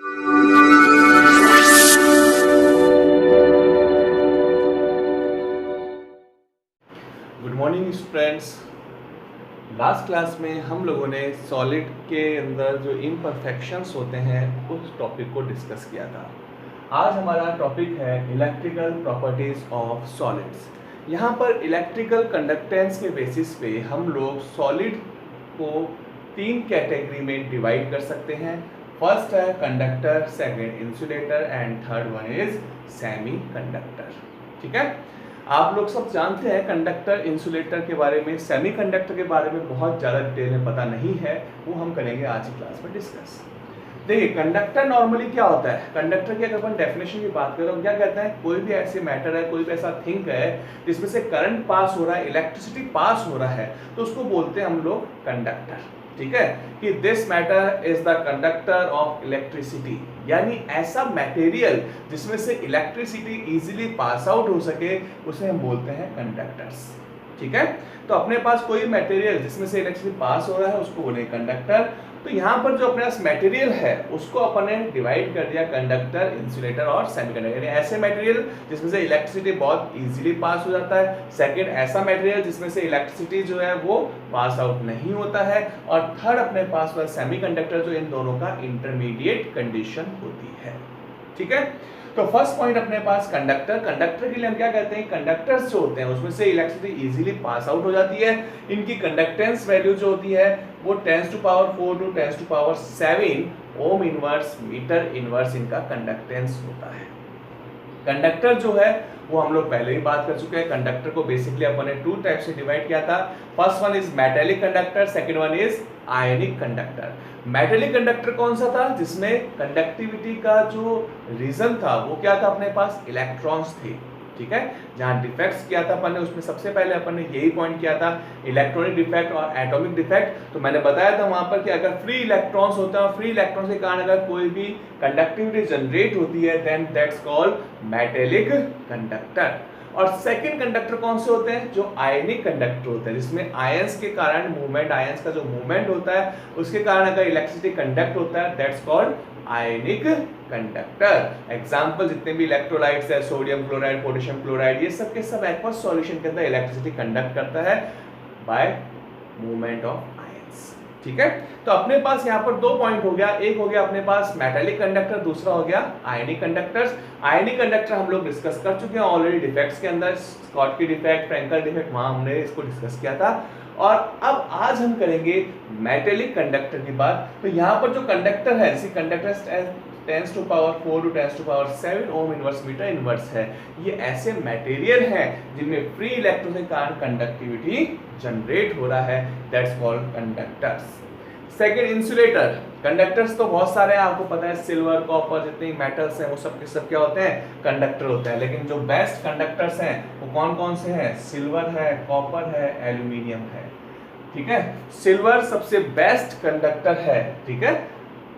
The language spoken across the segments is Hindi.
Good morning students. Last class में हम लोगों ने सॉलिड के अंदर जो इम्परफेक्शंस होते हैं उस टॉपिक को डिस्कस किया था। आज हमारा टॉपिक है इलेक्ट्रिकल प्रॉपर्टीज ऑफ सॉलिड्स। यहाँ पर इलेक्ट्रिकल कंडक्टेंस के बेसिस पे हम लोग सॉलिड को 3 कैटेगरी में डिवाइड कर सकते हैं। फर्स्ट है conductor, second insulator and third one is semi conductor. ठीक है, आप लोग सब जानते हैं कंडक्टर, इंसुलेटर के बारे में। सेमीकंडक्टर के बारे में बहुत ज़्यादा डिटेल में पता नहीं है, वो हम करेंगे आज की क्लास में डिस्कस। देखिए कंडक्टर नॉर्मली क्या होता है, कंडक्टर की अगर अपन डेफिनेशन की बात करें तो क्या कहते हैं, कोई भी ऐसे मैटर है, कोई भी ऐसा थिंग है जिसमें से करंट पास हो रहा है, इलेक्ट्रिसिटी पास हो रहा है, तो उसको बोलते हैं हम लोग कंडक्टर। ठीक है, कि this matter is the conductor of electricity, यानी ऐसा मटेरियल जिसमें से इलेक्ट्रिसिटी इजीली पास आउट हो सके उसे हम बोलते हैं कंडक्टर्स। ठीक है, तो अपने पास कोई मटेरियल जिसमें से इलेक्ट्रिसिटी पास हो रहा है उसको बोले कंडक्टर। तो यहाँ पर जो अपने पास मटेरियल है उसको अपन ने डिवाइड कर दिया कंडक्टर, इंसुलेटर और सेमीकंडक्टर। यानी ऐसे मटेरियल जिसमें से इलेक्ट्रिसिटी बहुत इजीली पास हो जाता है, सेकंड ऐसा मटेरियल जिसमें से इलेक्ट्रिसिटी जो है वो पास आउट नहीं होता है, और थर्ड अपने पास सेमीकंडक्टर जो इन दोनों का इंटरमीडिएट कंडीशन होती है। ठीक है, तो फर्स्ट पॉइंट अपने पास कंडक्टर। कंडक्टर के लिए हम क्या कहते हैं, कंडक्टर्स जो होते हैं उसमें से इलेक्ट्रिसिटी इजीली पास आउट हो जाती है। इनकी कंडक्टेंस वैल्यू जो होती है वो 10⁴ to 10⁷ ohm inverse metre inverse इनका कंडक्टेंस होता है। कंडक्टर जो है वो हम लोग पहले ही बात कर चुके हैं। कंडक्टर को बेसिकली अपन ने 2 टाइप से डिवाइड किया था। First one is metallic conductor, second one is ionic conductor. Metallic conductor कौन सा था, जिसमें कंडक्टिविटी का जो रीजन था वो क्या था, अपने पास इलेक्ट्रॉन्स थे। ठीक है, जहां डिफेक्ट्स किया था अपन ने उसमें सबसे पहले अपन ने यही पॉइंट किया था, इलेक्ट्रॉनिक डिफेक्ट और एटॉमिक डिफेक्ट। तो मैंने बताया था वहां पर कि अगर फ्री इलेक्ट्रॉन्स होते हैं और फ्री इलेक्ट्रॉन्स के कारण अगर कोई भी कंडक्टिविटी जनरेट होती है then that's called metallic conductor. और सेकंड कंडक्टर कौन से होते हैं, जो आयनिक कंडक्टर होते हैं, जिसमें आयंस के कारण मूवमेंट, आयंस का जो मूवमेंट होता है उसके कारण अगर इलेक्ट्रिसिटी कंडक्ट होता है that's called ionic conductor. Example जितने भी इलेक्ट्रोलाइट्स है, सोडियम क्लोराइड, पोटेशियम क्लोराइड, ये सब के सब एक्वस सॉल्यूशन के अंदर इलेक्ट्रिसिटी कंडक्ट करता है बाय मूवमेंट ऑफ आयंस। ठीक है, तो अपने पास यहाँ पर 2 पॉइंट हो गया, एक हो गया अपने पास मेटेलिक कंडक्टर, दूसरा हो गया आयनिक कंडक्टर्स। आयनिक कंडक्टर हम लोग डिस्कस कर चुके हैं ऑलरेडी डिफेक्ट्स के अंदर, स्कॉटकी डिफेक्ट, फ्रैंकल डिफेक्ट, वहां हमने इसको डिस्कस किया था। और अब आज हम करेंगे मेटेलिक कंडक्टर की बात। तो यहाँ पर जो कंडक्टर है, जैसे conductor 10⁴ to 10⁷ ohm inverse metre inverse है, ये ऐसे मटेरियल हैं जिनमें फ्री इलेक्ट्रॉन के कारण कंडक्टिविटी जनरेट हो रहा है, that's called conductors. Second insulator. Conductors तो बहुत सारे हैं, आपको पता है सिल्वर, कॉपर, जितने मेटल्स हैं वो सब के सब क्या होते हैं, कंडक्टर होते हैं। लेकिन जो बेस्ट कंडक्टर्स हैं वो कौन कौन से हैं, सिल्वर है, कॉपर है, एल्यूमिनियम है। ठीक है, सिल्वर सबसे बेस्ट कंडक्टर है। ठीक है,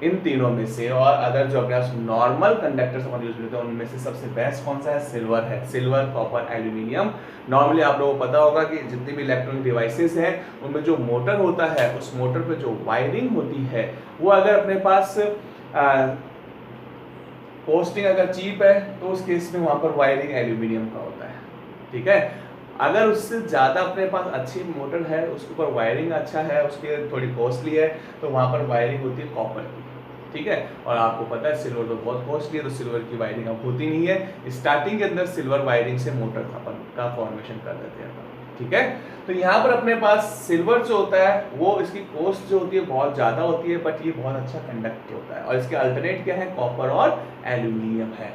इन तीनों में से, और अगर जो अपने नॉर्मल कंडक्टर्स हम यूज करते हैं उनमें से सबसे बेस्ट कौन सा है, सिल्वर है। Silver, copper, aluminium. नॉर्मली आप लोगों को पता होगा कि जितने भी इलेक्ट्रॉनिक डिवाइसेस हैं उनमें जो मोटर होता है उस मोटर पे जो वायरिंग होती है वो अगर अपने पास कॉस्टिंग अगर चीप है तो उस केस में वहां पर वायरिंग एल्यूमिनियम का होता है। ठीक है, अगर उससे ज़्यादा अपने पास अच्छी मोटर है, उसके ऊपर वायरिंग अच्छा है, उसके थोड़ी कॉस्टली है, तो वहाँ पर वायरिंग होती है कॉपर की। ठीक है, और आपको पता है सिल्वर तो बहुत कॉस्टली है, तो सिल्वर की वायरिंग अब होती नहीं है। स्टार्टिंग के अंदर सिल्वर वायरिंग से मोटर का फॉर्मेशन कर देते हैं। ठीक है, तो यहाँ पर अपने पास सिल्वर जो होता है वो इसकी कॉस्ट जो होती है बहुत ज़्यादा होती है, बट ये बहुत अच्छा कंडक्ट होता है। और इसके अल्टरनेट क्या है, कॉपर और एल्यूमिनियम है।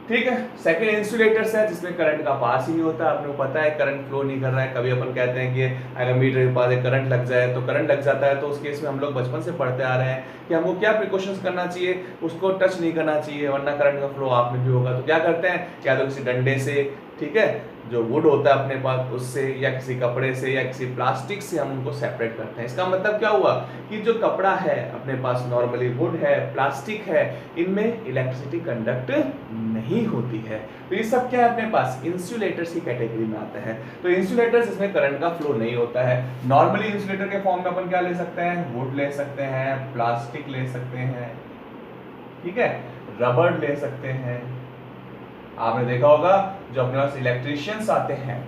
ठीक है, सेकंड इंसुलेटर्स है जिसमें करंट का पास ही नहीं होता। आपको पता है करंट फ्लो नहीं कर रहा है। कभी अपन कहते हैं कि अगर मीटर के पास करंट लग जाए तो करंट लग जाता है, तो उस केस में हम लोग बचपन से पढ़ते आ रहे हैं कि हमको क्या प्रिकॉशंस करना चाहिए, उसको टच नहीं करना चाहिए वरना करंट का फ्लो आप में भी होगा। तो क्या करते हैं, या तो किसी डंडे से, ठीक है, जो वुड होता है अपने पास उससे, या किसी कपड़े से, या किसी प्लास्टिक से हम उनको सेपरेट करते हैं। इसका मतलब क्या हुआ कि जो कपड़ा है अपने पास, नॉर्मली वुड है, प्लास्टिक है, इनमें इलेक्ट्रिसिटी कंडक्ट नहीं होती है। तो ये सब क्या है अपने पास, इंसुलेटर्स की कैटेगरी में आता है। तो इंसुलेटर्स इसमें करंट का फ्लो नहीं होता है। नॉर्मली इंसुलेटर के फॉर्म में अपन क्या ले सकते हैं, वुड ले सकते हैं, प्लास्टिक ले सकते हैं, ठीक है, रबर ले सकते हैं। आपने देखा होगा जो अपने पास इलेक्ट्रीशियंस आते हैं,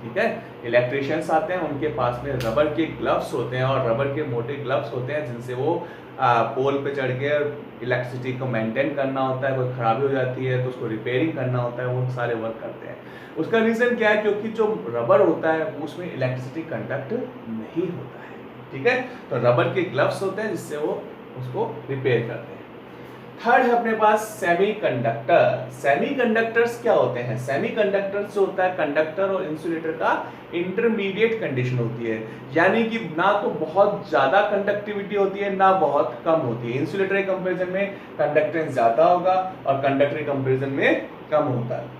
ठीक है, इलेक्ट्रीशियंस आते हैं, उनके पास में रबर के ग्लव्स होते हैं और रबर के मोटे ग्लव्स होते हैं जिनसे वो पोल पे चढ़ के इलेक्ट्रिसिटी को मेंटेन करना होता है। कोई खराबी हो जाती है तो उसको रिपेयरिंग करना होता है, वो सारे वर्क करते हैं। उसका रीजन क्या है? क्योंकि जो रबर होता है उसमें इलेक्ट्रिसिटी कंडक्ट नहीं होता है, ठीक है, तो रबर के ग्लव्स होते हैं जिससे वो उसको रिपेयर करते हैं। थर्ड है अपने पास सेमीकंडक्टर। सेमीकंडक्टर्स क्या होते हैं? सेमीकंडक्टर्स जो होता है कंडक्टर और इंसुलेटर का इंटरमीडिएट कंडीशन होती है, यानी कि ना तो बहुत ज्यादा कंडक्टिविटी होती है ना बहुत कम होती है। इंसुलेटर के कंपैरिजन में कंडक्टेंस ज्यादा होगा और कंडक्टर के कंपैरिजन में कम होता है।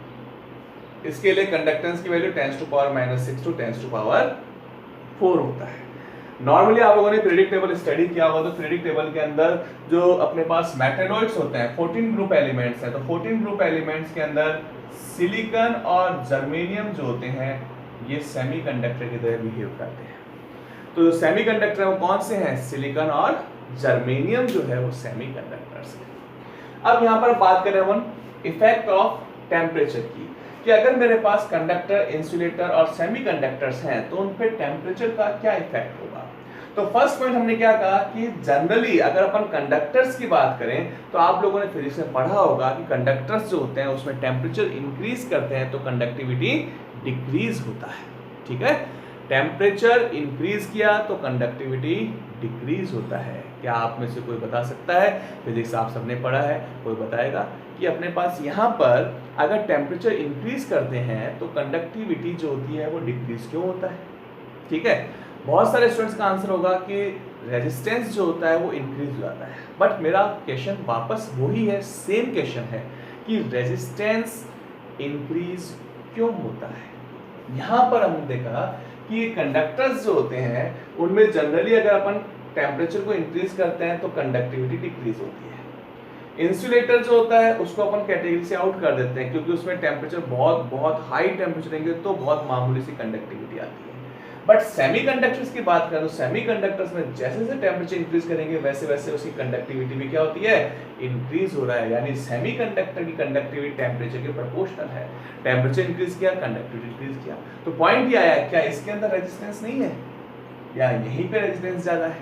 इसके लिए कंडक्टेंस की वैल्यू 10⁻⁻⁶ टू 10⁻⁴ होता है। नॉर्मली आप लोगों ने पीरियडिक टेबल स्टडी किया होगा, तो पीरियडिक टेबल के अंदर जो अपने पास मेटेलॉइड्स होते हैं 14 ग्रुप एलिमेंट्स हैं, तो 14 ग्रुप एलिमेंट्स के अंदर सिलिकॉन और जर्मेनियम जो होते हैं ये सेमीकंडक्टर की तरह बिहेव करते हैं। तो जो सेमीकंडक्टर है वो कौन से हैं? सिलिकॉन और जर्मेनियम जो है वो सेमीकंडक्टर्स हैं। अब यहाँ पर बात करें हम इफेक्ट ऑफ टेम्परेचर की, कि अगर मेरे पास कंडक्टर, इंसुलेटर और सेमीकंडक्टर्स हैं तो उन पे टेम्परेचर का क्या इफेक्ट होगा। तो फर्स्ट पॉइंट हमने क्या कहा कि जनरली अगर अपन कंडक्टर्स की बात करें तो आप लोगों ने फिजिक्स में पढ़ा होगा कि कंडक्टर्स जो होते हैं उसमें टेम्परेचर इंक्रीज करते हैं तो कंडक्टिविटी डिक्रीज होता है, ठीक है, टेम्परेचर इंक्रीज किया तो कंडक्टिविटी डिक्रीज होता है। क्या आप में से कोई बता सकता है? फिजिक्स आप सबने पढ़ा है, कोई बताएगा कि अपने पास यहाँ पर अगर टेम्परेचर इंक्रीज करते हैं तो कंडक्टिविटी जो होती है वो डिक्रीज क्यों होता है, ठीक है। बहुत सारे स्टूडेंट्स का आंसर होगा कि रेजिस्टेंस जो होता है वो इंक्रीज हो जाता है, बट मेरा क्वेश्चन वापस वही है, सेम क्वेश्चन है कि रेजिस्टेंस इंक्रीज क्यों होता है। यहाँ पर हमने देखा कि कंडक्टर्स जो होते हैं उनमें जनरली अगर अपन टेम्परेचर को इंक्रीज करते हैं तो कंडक्टिविटी डिक्रीज होती है। इंसुलेटर जो होता है उसको अपन कैटेगरी से आउट कर देते हैं क्योंकि उसमें टेम्परेचर बहुत हाई टेम्परेचर देंगे तो बहुत मामूली सी कंडक्टिविटी आती है। बट सेमीकंडक्टर्स की बात करें तो सेमीकंडक्टर्स में जैसे जैसे टेम्परेचर इंक्रीज करेंगे वैसे वैसे उसकी कंडक्टिविटी भी क्या होती है? इंक्रीज हो रहा है, यानी सेमीकंडक्टर की कंडक्टिविटी टेम्परेचर के प्रोपोर्शनल है। टेम्परेचर इंक्रीज किया, कंडक्टिविटी इंक्रीज किया, तो पॉइंट ये आया क्या इसके अंदर रेजिस्टेंस नहीं है या यहीं पे रेजिस्टेंस ज्यादा है,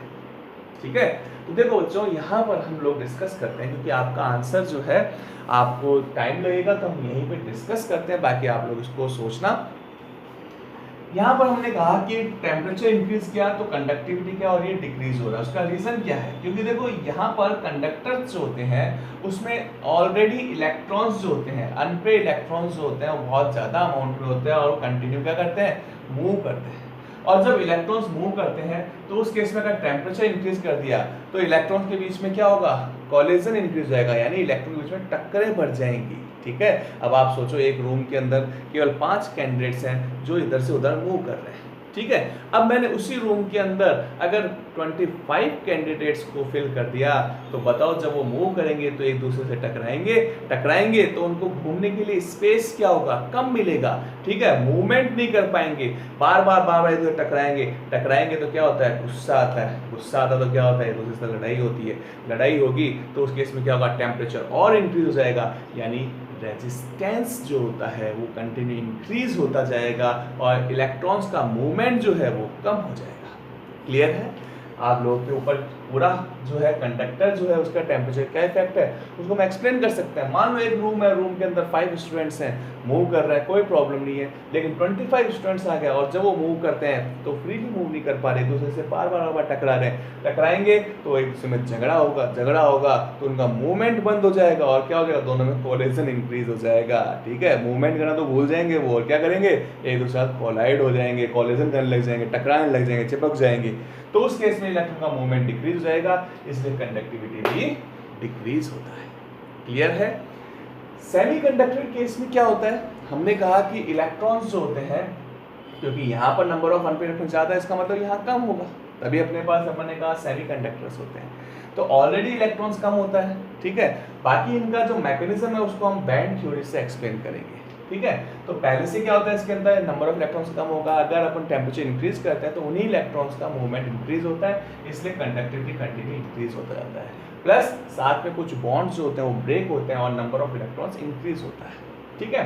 ठीक है। तो देखो बच्चों यहाँ पर हम लोग डिस्कस करते हैं क्योंकि आपका आंसर जो है आपको टाइम लगेगा तो हम यहीं पे डिस्कस करते हैं, बाकी आप लोग इसको सोचना। यहाँ पर हमने कहा कि टेम्परेचर इंक्रीज किया तो कंडक्टिविटी क्या हो रही है? डिक्रीज हो रहा है। उसका रीजन क्या है? क्योंकि देखो यहाँ पर कंडक्टर्स जो होते हैं उसमें ऑलरेडी इलेक्ट्रॉन्स जो होते हैं, अनपेड इलेक्ट्रॉन्स जो होते हैं वो बहुत ज्यादा अमाउंट में होते हैं और कंटिन्यू क्या करते हैं? मूव करते हैं। और जब इलेक्ट्रॉन्स मूव करते हैं तो उस केस में अगर टेम्परेचर इंक्रीज कर दिया तो इलेक्ट्रॉन्स के बीच में क्या होगा? कॉलिजन इंक्रीज हो जाएगा, यानी इलेक्ट्रॉन के बीच में टक्करें बढ़ जाएंगी, ठीक है। अब आप सोचो एक रूम के अंदर केवल 5 कैंडिडेट्स हैं जो इधर से उधर मूव कर रहे हैं, ठीक है। अब मैंने उसी रूम के अंदर अगर 25 कैंडिडेट्स को फिल कर दिया तो बताओ जब वो मूव करेंगे तो एक दूसरे से टकराएंगे तो उनको घूमने के लिए स्पेस क्या होगा? कम मिलेगा, ठीक है, मूवमेंट नहीं कर पाएंगे, बार बार इधर टकराएंगे तो क्या होता है? गुस्सा आता तो क्या होता है? एक दूसरे से लड़ाई होती है, लड़ाई होगी तो उस केस में क्या होगा? टेम्परेचर और इंक्रीज हो जाएगा, यानी रेजिस्टेंस जो होता है वो कंटिन्यू इंक्रीज होता जाएगा और इलेक्ट्रॉन्स का मूवमेंट जो है वो कम हो जाएगा। क्लियर है? आप लोगों के ऊपर पूरा जो है कंडक्टर जो है उसका टेम्परेचर क्या इफेक्ट है उसको हम एक्सप्लेन कर सकते हैं। मान लो एक रूम है, रूम के अंदर 5 स्टूडेंट्स हैं, मूव कर रहे हैं, कोई प्रॉब्लम नहीं है, लेकिन 25 स्टूडेंट्स आ गया और जब वो मूव करते हैं तो फ्रीली मूव नहीं कर पा रहे, दूसरे से बार टकरा रहे हैं, टकराएंगे तो एक दूसरे में झगड़ा होगा तो उनका मूवमेंट बंद हो जाएगा और क्या हो जाएगा? दोनों में कोलिजन इंक्रीज हो जाएगा, ठीक है। मूवमेंट करना तो भूल जाएंगे वो, और क्या करेंगे? एक दूसरे साथ कोलाइड हो जाएंगे, कोलिजन करने लग जाएंगे, टकराने लग जाएंगे, चिपक जाएंगे, तो उस केस में इलेक्ट्रॉन का मूवमेंट डिक्रीज हो जाएगा, इसलिए कंडक्टिविटी भी डिक्रीज होता है। क्लियर है? सेमीकंडक्टर केस में क्या होता है? हमने कहा कि इलेक्ट्रॉन्स जो होते हैं, क्योंकि यहाँ पर नंबर ऑफ अनपेड इलेक्ट्रॉन ज्यादा है इसका मतलब यहाँ कम होगा, तभी अपने पास अपन ने कहा सेमीकंडक्टर्स होते हैं। तो ऑलरेडी इलेक्ट्रॉन्स कम होता है, ठीक है। बाकी इनका जो मैकेनिज्म है उसको हम बैंड थ्योरी से एक्सप्लेन करेंगे। ठीक है। तो पहले से क्या होता है इसके अंदर नंबर ऑफ इलेक्ट्रॉन्स कम होगा, अगर अपन टेम्परेचर इंक्रीज करते हैं तो उन्हीं इलेक्ट्रॉन्स का मूवमेंट इंक्रीज होता है, इसलिए कंडक्टिविटी कंटिन्यू इंक्रीज होता जाता है। प्लस साथ में कुछ बॉन्ड्स जो होते हैं वो ब्रेक होते हैं और नंबर ऑफ इलेक्ट्रॉन्स इंक्रीज होता है, ठीक है।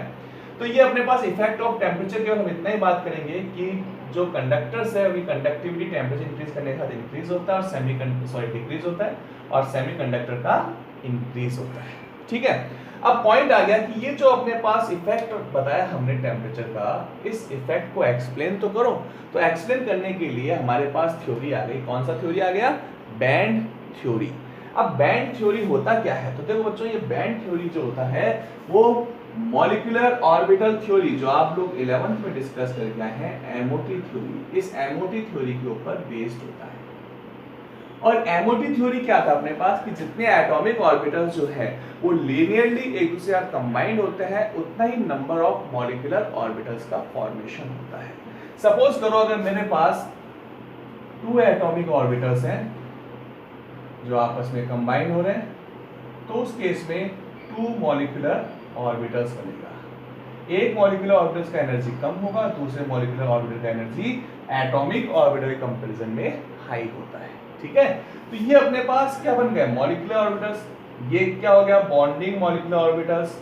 तो ये अपने पास इफेक्ट ऑफ टेम्परेचर केवल हम इतना ही बात करेंगे कि जो कंडक्टर्स है उनकी कंडक्टिविटी टेम्परेचर इंक्रीज करने के साथ इंक्रीज होता है और डिक्रीज होता है, और सेमीकंडक्टर का इंक्रीज होता है, ठीक है। अब पॉइंट आ गया कि ये जो अपने पास इफेक्ट बताया हमने टेम्परेचर का, इस इफेक्ट को एक्सप्लेन तो करो। तो एक्सप्लेन करने के लिए हमारे पास थ्योरी आ गई। कौन सा थ्योरी आ गया? Band theory. अब बैंड थ्योरी होता क्या है? तो देखो बच्चों, ये बैंड थ्योरी जो होता है वो मॉलिक्यूलर ऑर्बिटल थ्योरी जो आप लोग 11th में डिस्कस करके आए हैं, एमओटी थ्योरी, इस एमओटी थ्योरी के ऊपर बेस्ड होता है। और एमओटी थ्योरी क्या था अपने पास कि जितने एटॉमिक ऑर्बिटल्स जो है वो लीनियरली एक दूसरे के साथ कंबाइंड होते हैं, उतना ही नंबर ऑफ मॉलिक्यूलर ऑर्बिटल्स का फॉर्मेशन होता है। सपोज करो अगर मेरे पास 2 एटॉमिक ऑर्बिटल्स हैं जो आपस में कंबाइन हो रहे हैं, तो उस केस में 2 मॉलिक्यूलर ऑर्बिटल्स बनेगा। एक मॉलिक्यूलर ऑर्बिटल्स का एनर्जी कम होगा, दूसरे मॉलिक्यूलर ऑर्बिटल का एनर्जी एटॉमिक ऑर्बिटल के कंपैरिजन में हाई होता है, ठीक है। तो ये अपने पास क्या बन गए? Molecular orbitals. ये क्या हो गया? Bonding molecular orbitals,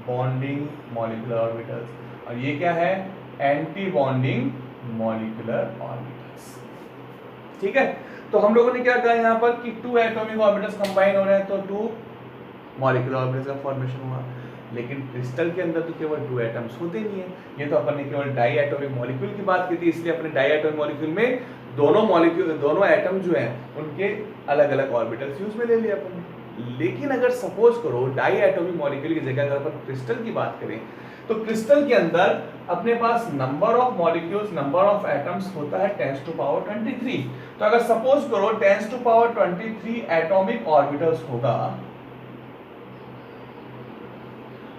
bonding molecular orbitals. और ये क्या है? एंटी बॉन्डिंग मॉलिक्यूलर ऑर्बिटल्स, ठीक है। तो हम लोगों ने क्या कहा यहाँ पर कि 2 एटॉमिक ऑर्बिटल्स कंबाइन हो रहे हैं तो 2 मॉलिक्यूलर ऑर्बिटल्स का फॉर्मेशन हुआ। लेकिन क्रिस्टल के अंदर तो केवल 2 एटम्स होते नहीं है। ये तो अपन ने केवल डाई एटॉमिक मॉलिक्यूल की बात की थी, इसलिए अपने डाई एटॉमिक मॉलिक्यूल में दोनों एटम जो हैं उनके अलग अलग ऑर्बिटल्स यूज में ले लिया अपन ने। लेकिन अगर सपोज करो डाई एटॉमिक मॉलिक्यूल की जगह अगर अपन क्रिस्टल की बात करें, तो क्रिस्टल के अंदर अपने पास number of molecules, number of atoms होता है 10 टू पावर 23। तो अगर सपोज करो 10 टू पावर 23 एटॉमिक ऑर्बिटल्स होगा,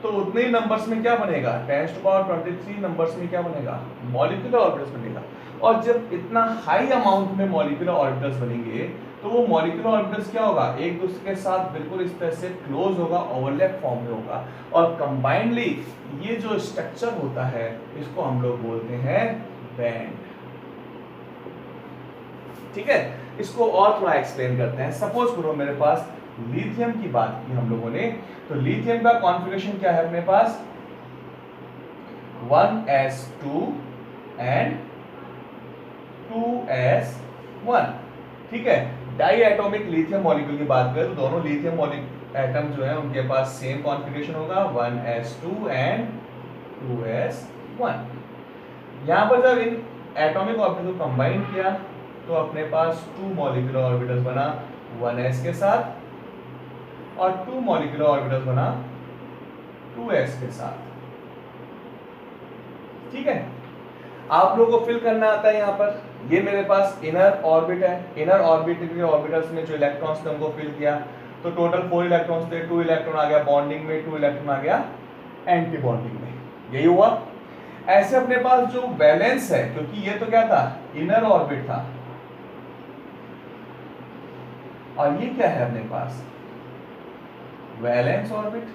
तो उतने ही नंबर्स में क्या बनेगा? 10 टू पावर 23 नंबर्स में क्या बनेगा? मॉलिक्यूलर ऑर्बिटल्स बनेगा। और जब इतना हाई अमाउंट में मॉलिक्यूलर ऑर्बिटल्स बनेंगे तो वो मॉलिक्यूलर ऑर्बिटल्स क्या होगा? एक दूसरे के साथ बिल्कुल इस तरह से क्लोज होगा, ओवरलैप फॉर्म में होगा, और कंबाइंडली ये जो स्ट्रक्चर होता है इसको हम लोग बोलते हैं बैंड, ठीक है। इसको और थोड़ा एक्सप्लेन करते हैं। सपोज करो मेरे पास लिथियम की बात की हम लोगों ने, तो लिथियम का कॉन्फ़िगरेशन क्या है अपने पास? 1s2 एंड 2s1, ठीक है। डाई एटॉमिक लिथियम मॉलिक्यूल की बात करें तो दोनों लिथियम एटम जो है उनके पास सेम कॉन्फ़िगरेशन होगा, 1s2 एंड 2s1। यहां पर जब इन एटॉमिक ऑर्बिटल को कंबाइन किया तो अपने पास 2 मॉलिक्यूलर ऑर्बिटल्स बना 1s के साथ, और 2 मॉलिक्यूलर ऑर्बिटल्स बना 2s के साथ, ठीक है। आप लोगों को फिल करना आता है यहाँ पर। ये मेरे पास इनर ऑर्बिट है, इनर ऑर्बिट के ऑर्बिटल्स में जो इलेक्ट्रॉन्स थे उनको फिल किया, तो टोटल 4 इलेक्ट्रॉन्स थे, 2 इलेक्ट्रॉन आ गया बॉन्डिंग में, 2 इलेक्ट्रॉन आ गया एंटी बॉन्डिंग में, यही हुआ। ऐसे अपने पास जो वैलेंस है, क्योंकि ये तो क्या था? इनर ऑर्बिट था, और ये क्या है अपने पास? वैलेंस ऑर्बिट,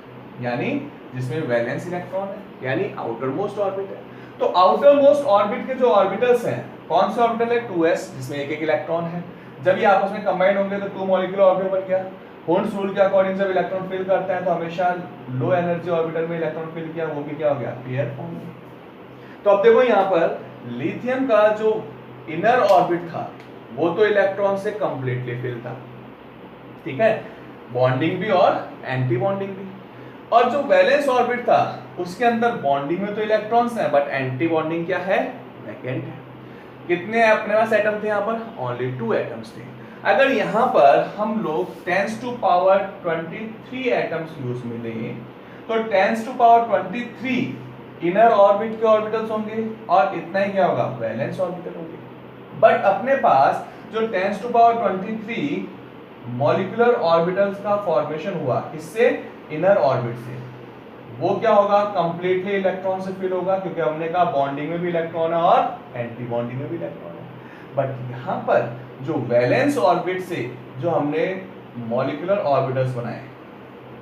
यानी जिसमें वैलेंस इलेक्ट्रॉन है, यानी आउटर मोस्ट ऑर्बिट है। तो आउटर मोस्ट ऑर्बिट के जो ऑर्बिटल्स हैं, कौन से ऑर्बिटल है? 2s, जिसमें एक एक इलेक्ट्रॉन है। जब ये आपस में कंबाइन होंगे तो 2 मॉलिक्यूलर ऑर्बिटल बन गया। होर्न्स रूल के अकॉर्डिंग जब इलेक्ट्रॉन फिल करते हैं तो हमेशा लो एनर्जी ऑर्बिटल में इलेक्ट्रॉन फिल किया, वो भी क्या हो गया? पेयर फॉर्म में। तो अब देखो यहाँ पर लिथियम का जो इनर ऑर्बिट था वो तो इलेक्ट्रॉन से कंप्लीटली फिल था, ठीक है, बॉन्डिंग भी और एंटी बॉन्डिंग भी। और जो वैलेंस ऑर्बिट था उसके अंदर बॉन्डिंग में तो इलेक्ट्रॉन्स हैं, बट एंटी बॉन्डिंग क्या है? वैकेंट है। कितने अपने पास एटम थे यहाँ पर? ओनली 2 एटम्स थे। अगर यहाँ पर हम लोग 10 टू पावर 23 एटम्स यूज में लें तो 10 टू पावर 23 इनर ऑर्बिट के ऑर्बिटल्स होंगे, और इतना ही क्या होगा? वैलेंस ऑर्बिटल होंगे। बट अपने पास जो 10 टू पावर 23 मॉलिक्यूलर ऑर्बिटल्स का फॉर्मेशन हुआ, किससे? इनर ऑर्बिट से, वो क्या होगा? कंप्लीटली इलेक्ट्रॉन से फिल होगा, क्योंकि हमने कहा बॉन्डिंग में भी इलेक्ट्रॉन है और एंटी बॉन्डिंग में भी इलेक्ट्रॉन है। बट यहाँ पर जो वैलेंस ऑर्बिट से जो हमने मॉलिक्यूलर ऑर्बिटल्स बनाए,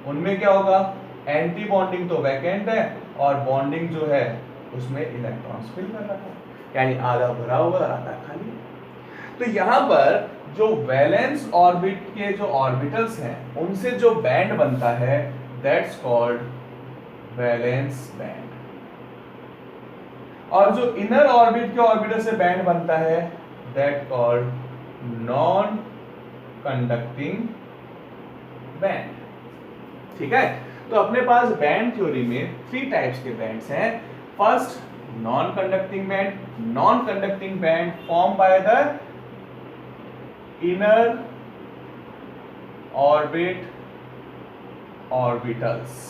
उनमें क्या होगा? एंटी बॉन्डिंग तो वैकेंट है और बॉन्डिंग जो है उसमें इलेक्ट्रॉन्स फिल कर रखा है, यानी आधा भरा हुआ और आधा खाली। तो यहां पर जो वैलेंस ऑर्बिट के जो ऑर्बिटल्स हैं उनसे जो बैंड बनता है दैट्स कॉल्ड वैलेंस बैंड, और जो इनर ऑर्बिट के ऑर्बिटल से बैंड बनता है that called non conducting band. ठीक है, तो अपने पास बैंड थ्योरी में 3 टाइप्स के बैंड्स हैं। First non conducting band. Non conducting band form by the inner orbit orbitals.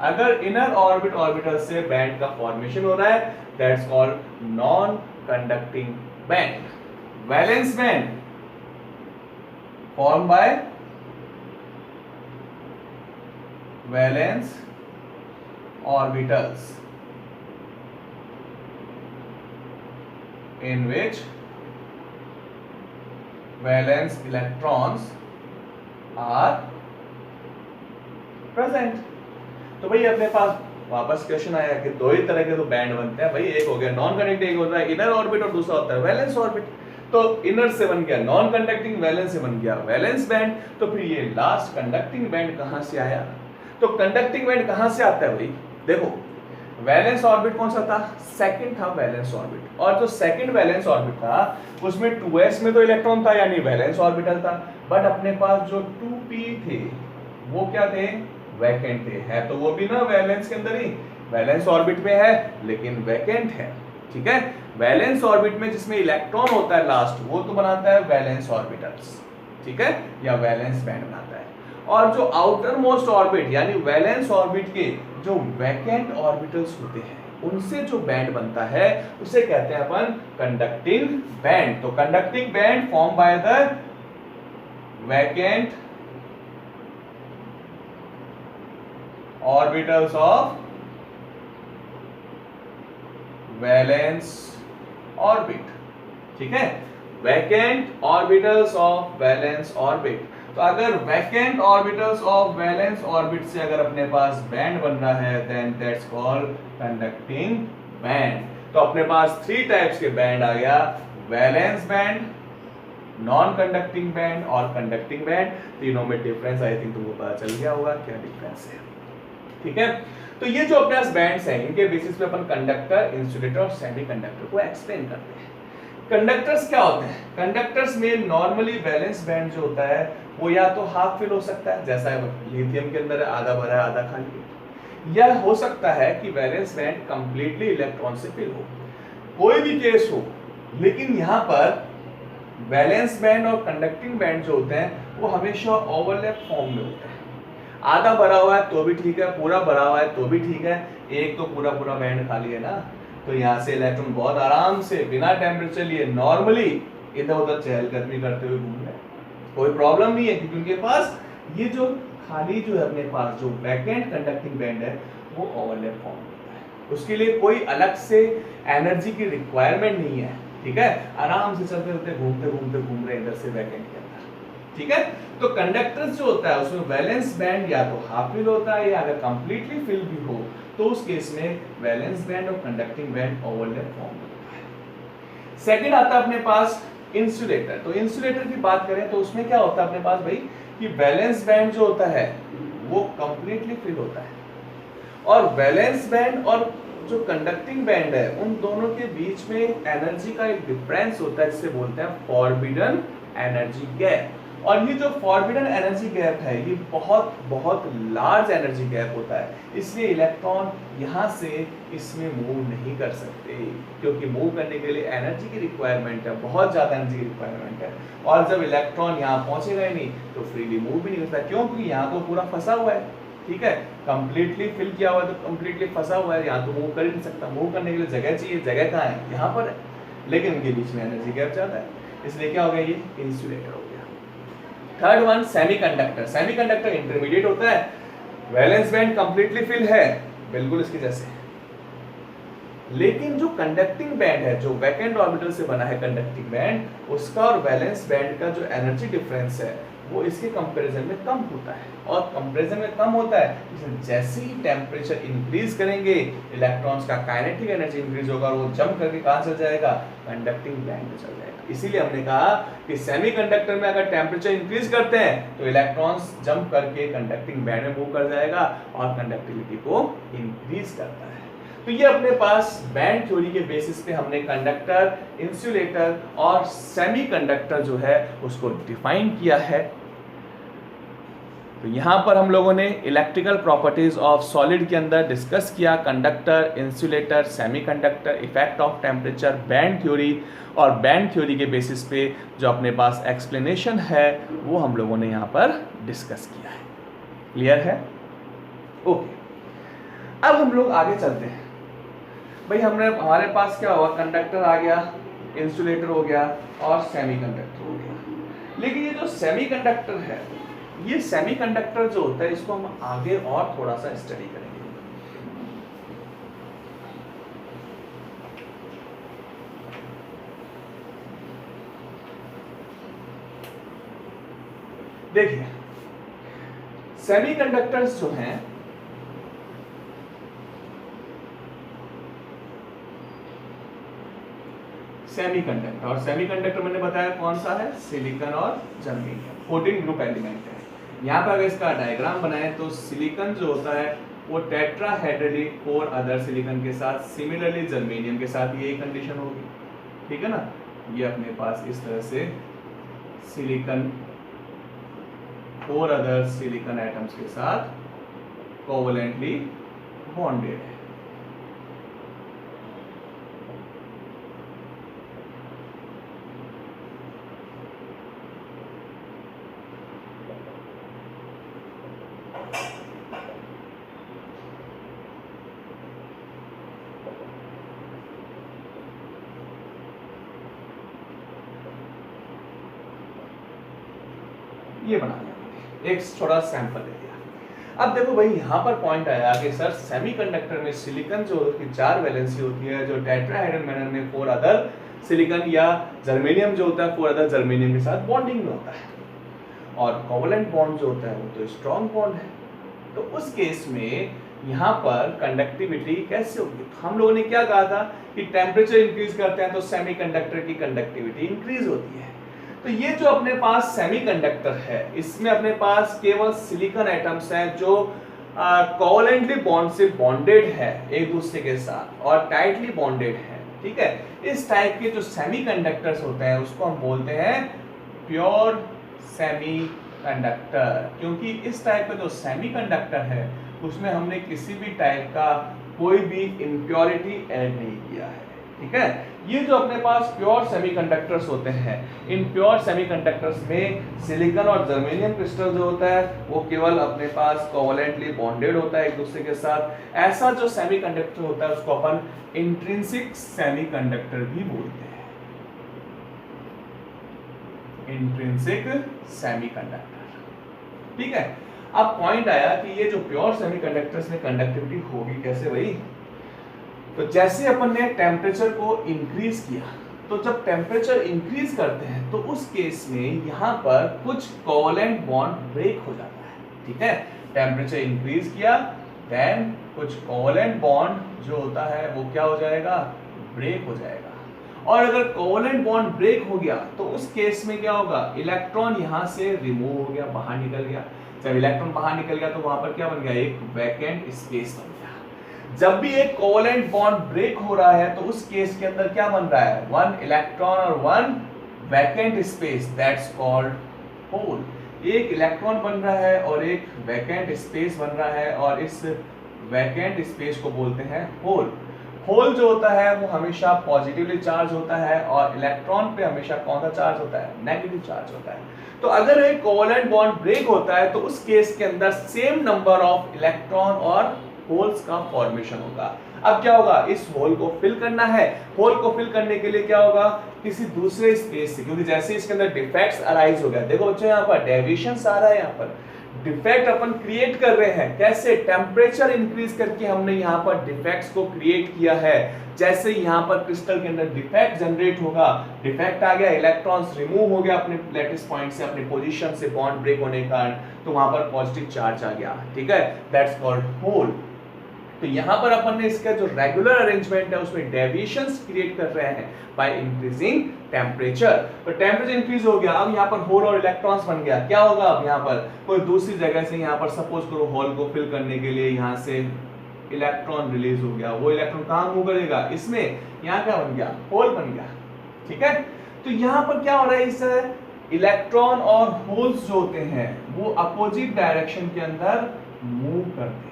अगर इनर ऑर्बिट ऑर्बिटल से बैंड का फॉर्मेशन हो रहा है that's called non conducting band. Valence band form bye valence orbitals in which valence electrons are present। तो भाई अपने पास वापस क्वेश्चन आया कि दो ही तरह के तो बैंड बनते हैं भाई, एक हो गया नॉन कंडक्टिंग, एक होता है इनर ऑर्बिट और दूसरा होता है वैलेंस ऑर्बिट। तो इनर से बन गया नॉन कंडक्टिंग, वैलेंस से बन गया वैलेंस बैंड। तो फिर ये लास्ट कंडक्टिंग बैंड कहां से आया? तो कंडक्टिंग बैंड कहां से आता है भाई? देखो वैलेंस ऑर्बिट कौन सा था? सेकंड था वैलेंस ऑर्बिट, और जो सेकंड वैलेंस ऑर्बिट था उसमें 2s में तो इलेक्ट्रॉन था यानी वैलेंस ऑर्बिटल था, बट अपने पास जो 2p थे वो क्या थे? वैकेंट थे। है तो वो भी ना वैलेंस के अंदर ही, वैलेंस ऑर्बिट में है लेकिन वैकेंट है। ठीक है, वैलेंस ऑर्बिट में जिसमें इलेक्ट्रॉन होता है लास्ट वो तो बनाता है वैलेंस ऑर्बिटल्स, ठीक है, या वैलेंस बैंड बनाता है। और जो आउटर मोस्ट ऑर्बिट यानी वैलेंस ऑर्बिट के जो वैकेंट ऑर्बिटल्स होते हैं उनसे जो बैंड बनता है उसे कहते हैं अपन कंडक्टिंग बैंड। तो conducting band form by the vacant orbitals of valence orbit. ठीक है, vacant orbitals of valence orbit. तो अगर vacant orbitals of valence orbit से अगर अपने पास बैंड बन रहा है then that's called conducting band. तो अपने पास 3 टाइप्स के बैंड आ गया, valence band, non conducting band और कंडक्टिंग बैंड। तीनों में डिफरेंस आई थिंक तुमको पता चल गया होगा क्या डिफरेंस है। ठीक है, तो ये जो अपने पास बैंड्स हैं इनके बेसिस पे अपन कंडक्टर, इंसुलेटर और सेमीकंडक्टर को एक्सप्लेन करते हैं। कंडक्टर्स क्या होते हैं? कंडक्टर्स में नॉर्मली वैलेंस बैंड जो होता है वो या तो हाफ फिल हो सकता है, जैसा लिथियम के अंदर आधा भरा है आधा खाली है, या हो सकता है कि वैलेंस बैंड कंप्लीटली इलेक्ट्रॉन से फिल हो। कोई भी केस हो, लेकिन यहाँ पर वैलेंस बैंड और कंडक्टिंग बैंड जो होते हैं वो हमेशा ओवरलैप फॉर्म में होते हैं। आधा भरा हुआ है तो भी ठीक है, पूरा भरा हुआ है तो भी ठीक है, एक तो पूरा पूरा बैंड खाली है ना, तो यहाँ से इलेक्ट्रॉन बहुत आराम से बिना टेम्परेचर लिए नॉर्मली इधर उधर चहलकदमी करते हुए घूम रहे हैं, कोई प्रॉब्लम नहीं है, क्योंकि उनके पास ये जो खाली जो है अपने पास जो वैकेंट कंडक्टिंग बैंड है वो ओवरलैप फॉर्म होता है, उसके लिए कोई अलग से एनर्जी की रिक्वायरमेंट नहीं है। ठीक है, आराम से चलते चलते घूमते घूम रहे इधर से वैकेंट के अंदर। ठीक है, तो कंडक्टर्स जो होता है उसमें वैलेंस बैंड या तो हाफ फिल होता है या अगर कंप्लीटली फिल भी हो तो उस केस में वैलेंस बैंड और कंडक्टिंग बैंड ओवरलैप फॉर्म होता है। सेकंड आता है अपने पास इंसुलेटर। तो इंसुलेटर की बात करें तो उसमें क्या होता है अपने पास भाई कि वैलेंस बैंड जो होता है वो कंप्लीटली फिल होता है, और वैलेंस बैंड और जो कंडक्टिंग बैंड है उन दोनों के बीच में एनर्जी का एक डिफरेंस होता है जिसे बोलते हैं फॉरबिडन एनर्जी गैप। और ये जो फॉरबिडन एनर्जी गैप है ये बहुत बहुत लार्ज एनर्जी गैप होता है, इसलिए इलेक्ट्रॉन यहाँ से इसमें मूव नहीं कर सकते, क्योंकि मूव करने के लिए एनर्जी की रिक्वायरमेंट है, बहुत ज़्यादा एनर्जी की रिक्वायरमेंट है, और जब इलेक्ट्रॉन यहाँ पहुँचेगा ही नहीं तो फ्रीली मूव भी नहीं कर सकता, क्यों? क्योंकि यहाँ तो पूरा फंसा हुआ है। ठीक है, कंप्लीटली फिल किया हुआ है तो कंप्लीटली फंसा हुआ है, यहाँ तो मूव कर ही नहीं सकता, मूव करने के लिए जगह चाहिए, जगह कहाँ है? यहाँ पर है, लेकिन उनके बीच में एनर्जी गैप ज़्यादा है, इसलिए क्या हो गया? ये इंसुलेटर हो गया। Third one semiconductor. Semiconductor intermediate होता है, वैलेंस बैंड कंप्लीटली फिल है बिल्कुल इसके जैसे, लेकिन जो कंडक्टिंग बैंड है, जो वैकेंट ऑर्बिटल से बना है कंडक्टिंग बैंड, उसका और वैलेंस बैंड का जो एनर्जी डिफरेंस है वो इसके कंपैरिजन में कम होता है। और कंपैरिजन में कम होता है इसलिए जैसे ही टेम्परेचर इंक्रीज करेंगे इलेक्ट्रॉन्स का काइनेटिक एनर्जी इंक्रीज होगा और वो जंप करके कहाँ चल जाएगा, कंडक्टिंग बैंड में चल जाएगा। इसीलिए हमने कहा कि सेमीकंडक्टर में अगर टेम्परेचर इंक्रीज करते हैं तो इलेक्ट्रॉन्स जंप करके कंडक्टिंग बैंड में मूव कर जाएगा और कंडक्टिविटी को इंक्रीज करता है। तो ये अपने पास बैंड थ्योरी के बेसिस पे हमने कंडक्टर, इंसुलेटर और सेमीकंडक्टर जो है उसको डिफाइन किया है। तो यहाँ पर हम लोगों ने इलेक्ट्रिकल प्रॉपर्टीज ऑफ सॉलिड के अंदर डिस्कस किया conductor, insulator, semiconductor, effect of temperature, band theory, और बैंड थ्योरी के बेसिस पे जो अपने पास एक्सप्लेनेशन है वो हम लोगों ने यहाँ पर डिस्कस किया है। क्लियर है? ओके, अब हम लोग आगे चलते हैं। भाई हमारे पास क्या हुआ, कंडक्टर आ गया, इंसुलेटर हो गया और सेमीकंडक्टर हो गया। लेकिन ये जो सेमीकंडक्टर है, ये सेमीकंडक्टर जो होता है इसको हम आगे और थोड़ा सा स्टडी करेंगे। देखिए सेमीकंडक्टर्स जो हैं सेमीकंडक्टर, और सेमीकंडक्टर मैंने बताया कौन सा है, सिलिकॉन और जर्मेनियम, 14 ग्रुप एलिमेंट है। यहाँ पर अगर इसका डायग्राम बनाए तो सिलिकॉन जो होता है वो टेट्राहेड्रली 4 अदर सिलिकॉन के साथ, सिमिलरली जर्मेनियम के साथ यही कंडीशन होगी, ठीक है ना। ये अपने पास इस तरह से सिलिकॉन 4 अदर सिलिकॉन एटम्स के साथ कोवलेंटली बॉन्डेड है। ये बना लिया, एक छोटा सैंपल ले लिया। अब देखो भाई यहाँ पर पॉइंट आया कि सर सेमीकंडक्टर में सिलिकॉन जो की 4 वैलेंसी होती है, जो टेट्राहेड्रल मैनर में 4 अदर सिलिकॉन, या जर्मेनियम जो होता है 4 अदर जर्मेनियम के साथ बॉन्डिंग में होता है, और कोवलेंट बॉन्ड जो होता है वो तो स्ट्रॉन्ग बॉन्ड है। तो उस केस में यहाँ पर कंडक्टिविटी कैसे होगी, तो हम लोगों ने क्या कहा था कि टेम्परेचर इंक्रीज करते हैं तो सेमीकंडक्टर की कंडक्टिविटी इंक्रीज होती है। तो ये जो अपने पास सेमीकंडक्टर है इसमें अपने पास केवल सिलिकॉन एटम्स हैं जो कोवलेंटली बॉन्ड से बॉन्डेड है एक दूसरे के साथ और टाइटली बॉन्डेड है, ठीक है। इस टाइप के जो सेमीकंडक्टर्स होते हैं उसको हम बोलते हैं प्योर सेमीकंडक्टर, क्योंकि इस टाइप का जो सेमीकंडक्टर है उसमें हमने किसी भी टाइप का कोई भी इम्प्योरिटी ऐड नहीं किया है, ठीक है। ये जो अपने पास प्योर सेमीकंडक्टर्स होते हैं, इन प्योर सेमीकंडक्टर्स में सिलिकॉन और जर्मेनियम क्रिस्टल जो होता है वो केवल अपने पास कोवलेंटली बॉन्डेड होता है एक दूसरे के साथ। ऐसा जो सेमीकंडक्टर होता है उसको अपन इंट्रिंसिक सेमीकंडक्टर भी बोलते हैं, इंट्रिंसिक सेमीकंडक्टर, ठीक है। अब पॉइंट आया कि ये जो प्योर सेमीकंडक्टर्स में कंडक्टिविटी होगी कैसे भाई, तो जैसे अपन ने टेम्परेचर को इंक्रीज किया, तो जब टेम्परेचर इंक्रीज करते हैं तो उस केस में यहाँ पर कुछ कोवलेंट बॉन्ड ब्रेक हो जाता है, ठीक है। टेम्परेचर इंक्रीज किया देन कुछ कोवलेंट बॉन्ड जो होता है वो क्या हो जाएगा, ब्रेक हो जाएगा। और अगर कोवलेंट बॉन्ड ब्रेक हो गया तो उस केस में क्या होगा, इलेक्ट्रॉन यहाँ से रिमूव हो गया, बाहर निकल गया। जब इलेक्ट्रॉन बाहर निकल गया तो वहां पर क्या बन गया, एक वैकेंट स्पेस बन गया। जब भी एक कोवलेंट बॉन्ड ब्रेक हो रहा है तो उस केस के अंदर क्या बन रहा है, 1 इलेक्ट्रॉन और 1 vacant space, that's called hole. एक इलेक्ट्रॉन बन रहा है और एक वैकेंट स्पेस बन रहा है और इस वैकेंट स्पेस को बोलते हैं होल। होल जो होता है वो हमेशा पॉजिटिवली चार्ज होता है और इलेक्ट्रॉन पे हमेशा कौन सा चार्ज होता है, नेगेटिव चार्ज होता है। तो अगर एक कोवलेंट बॉन्ड ब्रेक होता है तो उस केस के अंदर सेम नंबर ऑफ इलेक्ट्रॉन और होल्स का फॉर्मेशन होगा। अब क्या होगा, इस होल को फिल करना है। होल को फिल करने के लिए क्या होगा, किसी दूसरे स्पेस से, क्योंकि जैसे इसके अंदर डिफेक्ट्स अराइज हो गया, देखो बच्चों यहाँ पर डेविएशंस आ रहा है, यहाँ पर डिफेक्ट अपन क्रिएट कर रहे हैं, कैसे? टेम्परेचर इंक्रीज करके हमने यहाँ पर डिफेक्ट्स को क्रिएट किया है। जैसे यहाँ पर क्रिस्टल के अंदर डिफेक्ट जनरेट होगा, डिफेक्ट आ गया, इलेक्ट्रॉन्स रिमूव हो गया अपने लैटिस पॉइंट से, अपने पोजीशन से बॉन्ड ब्रेक होने के कारण, तो वहां पर पॉजिटिव चार्ज आ गया, ठीक है, दैट्स कॉल्ड होल। तो यहाँ पर अपन ने इसका जो रेगुलर अरेंजमेंट है उसमें डेविएशंस क्रिएट कर रहे हैं बाय इंक्रीजिंग टेम्परेचर। तो टेम्परेचर इंक्रीज हो गया, अब यहाँ पर होल और इलेक्ट्रॉन्स बन गया। क्या होगा अब यहाँ पर कोई दूसरी जगह से, यहाँ पर सपोज करो होल को फिल करने के लिए यहाँ से इलेक्ट्रॉन रिलीज हो गया, वो इलेक्ट्रॉन कहाँ मूव करेगा? इसमें। यहाँ क्या बन गया? होल बन गया, ठीक है। तो यहाँ पर क्या हो रहा है, इस इलेक्ट्रॉन और होल्स जो होते हैं वो अपोजिट डायरेक्शन के अंदर मूव करते हैं,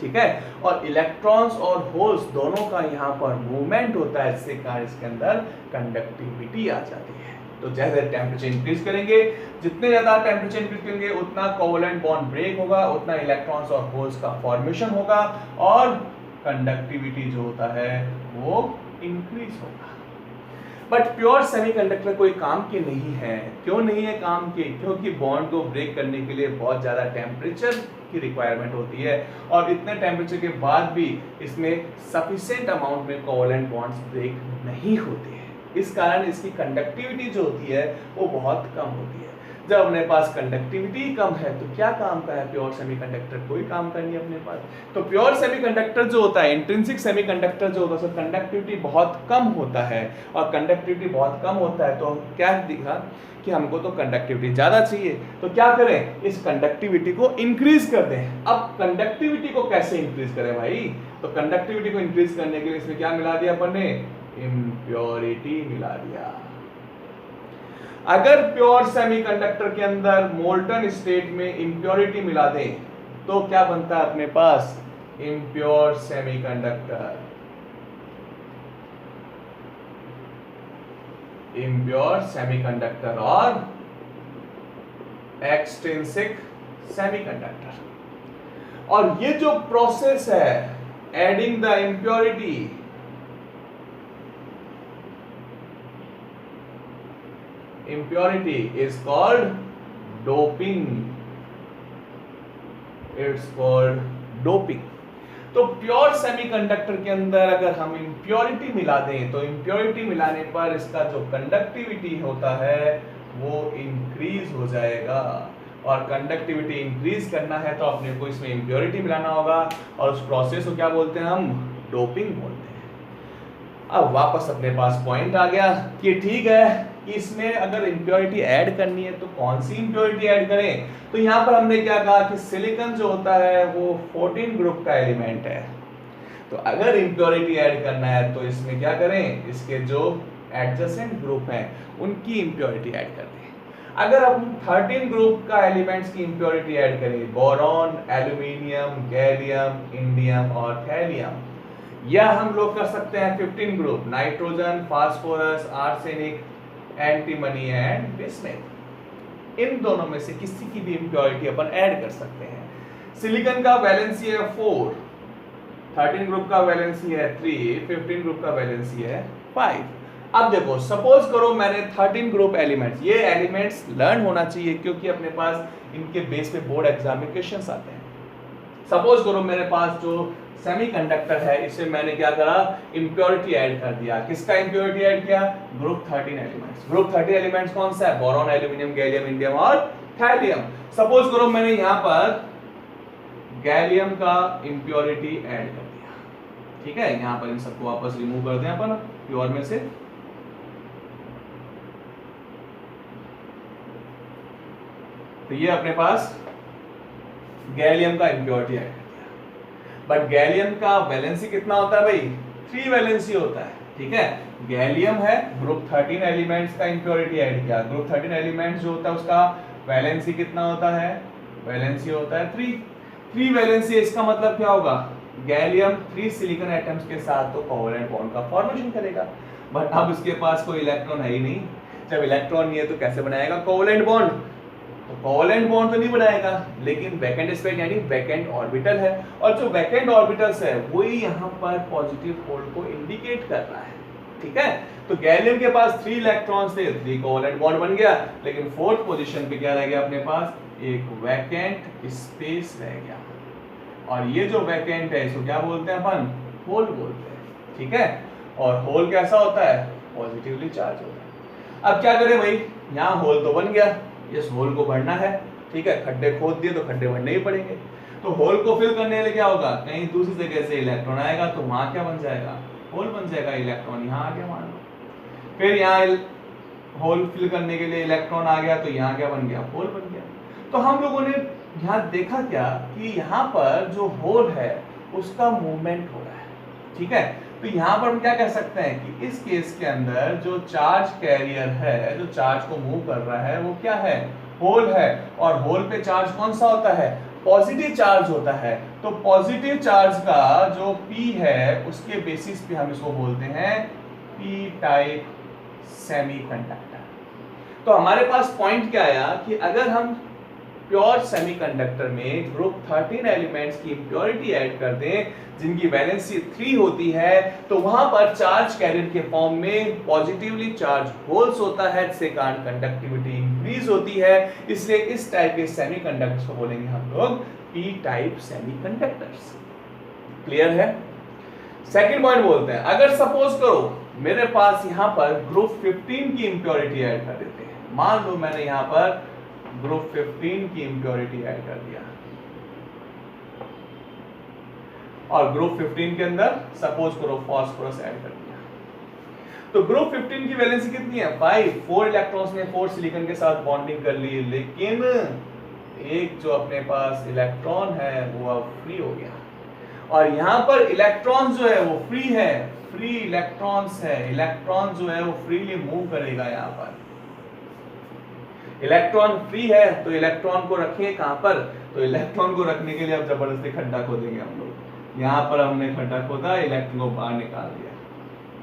ठीक है। और इलेक्ट्रॉन्स और होल्स दोनों का यहाँ पर मूवमेंट होता है, जिससे कारण इसके अंदर कंडक्टिविटी आ जाती है। तो जैसे टेम्परेचर इंक्रीज करेंगे, जितने ज्यादा टेम्परेचर इंक्रीज करेंगे उतना कोवेलेंट बॉन्ड ब्रेक होगा, उतना इलेक्ट्रॉन्स और होल्स का फॉर्मेशन होगा और कंडक्टिविटी जो होता है वो इंक्रीज होगा। बट प्योर सेमीकंडक्टर कोई काम के नहीं है। क्यों नहीं है काम के? क्योंकि बॉन्ड को ब्रेक करने के लिए बहुत ज्यादा टेम्परेचर की रिक्वायरमेंट होती है और इतने टेम्परेचर के बाद भी इसमें सफिशिएंट अमाउंट में कोवेलेंट बॉन्ड्स ब्रेक नहीं होते हैं। इस कारण इसकी कंडक्टिविटी जो होती है वो बहुत कम होती है। जब अपने पास कंडक्टिविटी कम है तो क्या काम का है प्योर सेमीकंडक्टर? कोई काम का नहीं है अपने पास। तो प्योर सेमीकंडक्टर जो होता है, इंट्रिंसिक सेमीकंडक्टर जो होता है, उसका कंडक्टिविटी बहुत कम होता है। और कंडक्टिविटी बहुत कम होता है तो क्या दिखा कि हमको तो कंडक्टिविटी ज्यादा चाहिए, तो क्या करें? इस कंडक्टिविटी को इंक्रीज कर दें। अब कंडक्टिविटी को कैसे इंक्रीज करें भाई? तो कंडक्टिविटी को इंक्रीज करने के लिए इसमें क्या मिला दिया अपन ने? इम्प्योरिटी मिला दिया। अगर प्योर सेमीकंडक्टर के अंदर मोल्टन स्टेट में इम्प्योरिटी मिला दें तो क्या बनता है अपने पास? Impure semiconductor. इम्प्योर सेमीकंडक्टर और एक्सट्रिंसिक सेमीकंडक्टर। और ये जो प्रोसेस है adding the impurity, impurity is called doping. It's called doping. तो प्योर सेमीकंडक्टर के अंदर अगर हम इम्प्योरिटी मिला दें तो इम्प्योरिटी मिलाने पर इसका जो कंडक्टिविटी होता है वो इंक्रीज हो जाएगा। और कंडक्टिविटी इंक्रीज करना है तो अपने को इसमें इम्प्योरिटी मिलाना होगा और उस प्रोसेस को क्या बोलते हैं हम? डोपिंग बोलते हैं। अब वापस अपने पास पॉइंट आ गया कि ठीक है कि इसमें अगर इम्प्योरिटी ऐड करनी है तो कौन सी इम्प्योरिटी ऐड करें? तो यहाँ पर हमने क्या कहा कि सिलिकॉन जो होता है वो 14 ग्रुप का एलिमेंट है। तो अगर इम्प्योरिटी ऐड करना है तो इसमें क्या करें? इसके जो एडजेसेंट ग्रुप हैं उनकी इम्प्योरिटी ऐड कर दें। अगर हम 13 ग्रुप का एलिमेंट्स की इम्प्योरिटी ऐड करें, बोरॉन, एल्यूमिनियम, गैलियम, इंडियम और थैलियम, या हम लोग कर सकते हैं 15 group, nitrogen, phosphorus, arsenic, antimony and bismuth. इन दोनों में से किसी की भी इम्प्योरिटी अपन ऐड कर सकते हैं। सिलिकॉन का वैलेंसी है 4, 13 ग्रुप का वैलेंसी है 3, 15 ग्रुप का वैलेंसी है 5। अब देखो, सपोज करो मैंने 13 ग्रुप एलिमेंट्स, ये एलिमेंट्स लर्न होना चाहिए क्योंकि अपने पास इनके बेस पे बोर्ड एग्जाम में क्वेश्चंस आते हैं। सपोज करो मेरे पास जो सेमीकंडक्टर है इसे मैंने क्या करा? इम्प्योरिटी ऐड कर दिया। किसका इम्प्योरिटी ऐड किया? Group 13 elements. ग्रुप 13 एलिमेंट्स कौन सा है? बोरॉन, एल्यूमिनियम, गैलियम, इंडियम और थैलियम। सपोज करो मैंने यहां पर गैलियम का इम्प्योरिटी ऐड कर दिया, ठीक है। यहां पर इन सबको वापस रिमूव कर दें अपन प्योर में से। तो ये अपने पास गैलियम का इम्प्योरिटी ऐड, बट गैलियम का वैलेंसी कितना होता है भाई? 3 वैलेंसी होता है, ठीक है। गैलियम है, ग्रुप 13 एलिमेंट्स का इम्प्योरिटी ऐड किया। ग्रुप 13 एलिमेंट्स जो होता है उसका वैलेंसी कितना होता है? वैलेंसी होता है 3 वैलेंसी। इसका मतलब क्या होगा? गैलियम 3 सिलिकॉन एटम्स के साथ तो कोवेलेंट बॉन्ड का फॉर्मेशन करेगा, बट अब इसके पास कोई इलेक्ट्रॉन है ही नहीं। जब इलेक्ट्रॉन नहीं है तो कैसे बनाएगा कोवेलेंट बॉन्ड? तो कोवेलेंट बॉन्ड तो नहीं बनाएगा, लेकिन वैकेंट स्पेस यानी वैकेंट ऑर्बिटल है, और जो वैकेंट ऑर्बिटल्स है वही यहाँ पर पॉजिटिव पोल को इंडिकेट कर रहा है, ठीक है। तो गैलियम के पास 3 इलेक्ट्रॉन्स थे, 3 कोवैलेंट बॉन्ड बन गया, लेकिन फोर्थ पोजीशन पे क्या रह गया अपने पास, एक वैकेंट स्पेस रह गया। और ये जो वैकेंट है इसको क्या बोलते हैं अपन, होल बोलते हैं, ठीक है। और होल कैसा होता है, पॉजिटिवली चार्ज होता है। अब क्या करें भाई, यहाँ होल तो बन गया, इस होल को भरना है, ठीक है, खड्डे खोद दिए तो खड्डे भरने ही पड़ेंगे। तो होल को फिल करने के लिए क्या होगा, कहीं दूसरी जगह से इलेक्ट्रॉन आएगा तो वहां क्या बन जाएगा, होल बन जाएगा, इलेक्ट्रॉन यहाँ आ गया मान लो। फिर यहाँ होल फिल करने के लिए इलेक्ट्रॉन आ गया तो यहाँ क्या बन गया, होल बन गया। तो हम लोगों ने यहाँ देखा क्या कि यहाँ पर जो होल है उसका मूवमेंट हो रहा है, ठीक है। तो यहाँ पर हम क्या कह सकते हैं कि इस केस के अंदर जो चार्ज कैरियर है, जो चार्ज को मूव कर रहा है वो क्या है, होल है। और होल पे चार्ज कौन सा होता है, पॉजिटिव चार्ज होता है। तो पॉजिटिव चार्ज का जो P है उसके बेसिस पे हम इसको बोलते हैं P टाइप सेमीकंडक्टर। तो हमारे पास पॉइंट क्या आया कि अगर हम प्योर सेमीकंडक्टर में ग्रुप 13 एलिमेंट्स की इंप्योरिटी ऐड कर दें जिनकी वैलेंसी 3 होती है, तो वहां पर चार्ज कैरियर के फॉर्म में पॉजिटिवली चार्ज होल्स होता है, जिससे कारण कंडक्टिविटी इंक्रीज होती है। इसलिए इस टाइप के सेमीकंडक्टर्स को बोलेंगे हम लोग पी टाइप सेमीकंडक्टर्स। क्लियर है। सेकंड पॉइंट बोलते हैं, अगर सपोज करो मेरे पास यहां पर ग्रुप 15 की इंप्योरिटी ऐड कर देते हैं। मान लो मैंने यहां पर ग्रुप 15 की इंप्योरिटी ऐड कर दिया और ग्रुप 15 के अंदर सपोज करो फास्फोरस ऐड कर दिया। तो ग्रुप 15 की वैलेंसी कितनी है, 5। 4 इलेक्ट्रॉन्स ने 4 सिलिकॉन के साथ बॉन्डिंग कर ली, लेकिन एक जो अपने पास इलेक्ट्रॉन है वो अब फ्री हो गया। और यहां पर इलेक्ट्रॉन जो है वो फ्री है, फ्री इलेक्ट्रॉन्स है, इलेक्ट्रॉन जो है वो फ्रीली मूव करेगा। यहां पर इलेक्ट्रॉन फ्री है तो इलेक्ट्रॉन को रखें कहां पर, तो इलेक्ट्रॉन को रखने के लिए अब जबरदस्ती खड्डा खोदेंगे हम लोग। यहाँ पर हमने खड्डा खोदा, इलेक्ट्रॉन को बाहर निकाल दिया,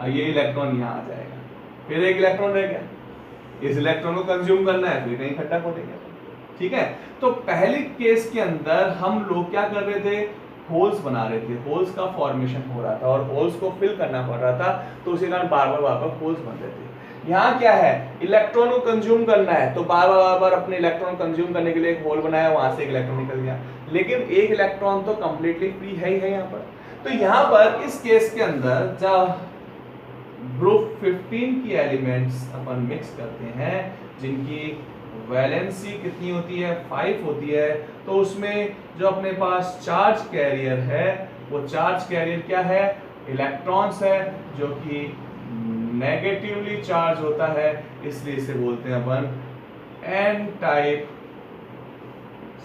अब ये इलेक्ट्रॉन यहाँ आ जाएगा, फिर एक इलेक्ट्रॉन रह गया, इस इलेक्ट्रॉन को कंज्यूम करना है, फिर कहीं खड्डा खोदेंगे, ठीक है। तो पहले केस के अंदर हम लोग क्या कर रहे थे, होल्स बना रहे थे, होल्स का फॉर्मेशन हो रहा था और होल्स को फिल करना पड़ रहा था, तो उसी कारण बार बार होल्स बन रहे थे। यहाँ क्या है, इलेक्ट्रॉन को कंज्यूम करना है तो बार बार अपने इलेक्ट्रॉन कंज्यूम करने के लिए एक होल बनाया, वहां से एक इलेक्ट्रॉन निकल गया, लेकिन एक इलेक्ट्रॉन तो कंप्लीटली फ्री है ही है यहाँ पर। तो यहाँ पर इस केस के अंदर जब ग्रुप 15 की एलिमेंट्स अपन मिक्स करते हैं जिनकी वैलेंसी कितनी होती है, 5 होती है, तो उसमें जो अपने पास चार्ज कैरियर है वो चार्ज कैरियर क्या है, इलेक्ट्रॉन्स है, जो कि नेगेटिवली चार्ज होता है, इसलिए इसे बोलते हैं अपन एन टाइप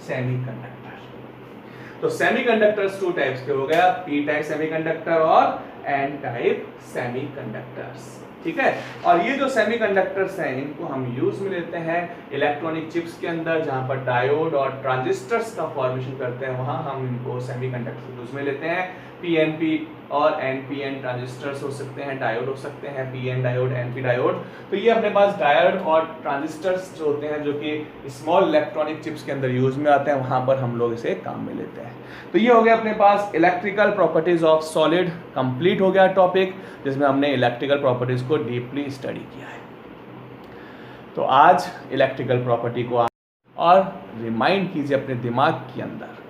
सेमीकंडक्टर। तो सेमीकंडक्टर्स 2 टाइप्स के हो गया, पी टाइप सेमीकंडक्टर और एन टाइप सेमीकंडक्टर्स, ठीक है। और ये जो सेमीकंडक्टर्स हैं इनको हम यूज में लेते हैं इलेक्ट्रॉनिक चिप्स के अंदर, जहां पर डायोड और ट्रांजिस्टर्स का फॉर्मेशन करते हैं, वहां हम इनको सेमीकंडक्टर यूज में लेते हैं। पीएनपी और एनपीएन ट्रांजिस्टर्स हो सकते हैं, डायोड हो सकते हैं, पीएन डायोड, एनपी डायोड। तो ये अपने पास डायोड और ट्रांजिस्टर्स जो होते हैं जो कि स्मॉल इलेक्ट्रॉनिक चिप्स के अंदर यूज में आते हैं, वहां पर हम लोग इसे काम में लेते हैं। तो ये हो गया अपने पास electrical properties of solid, complete हो गया टॉपिक, जिसमें हमने इलेक्ट्रिकल प्रॉपर्टीज को डीपली स्टडी किया है। तो आज इलेक्ट्रिकल प्रॉपर्टी को और रिमाइंड कीजिए अपने दिमाग के अंदर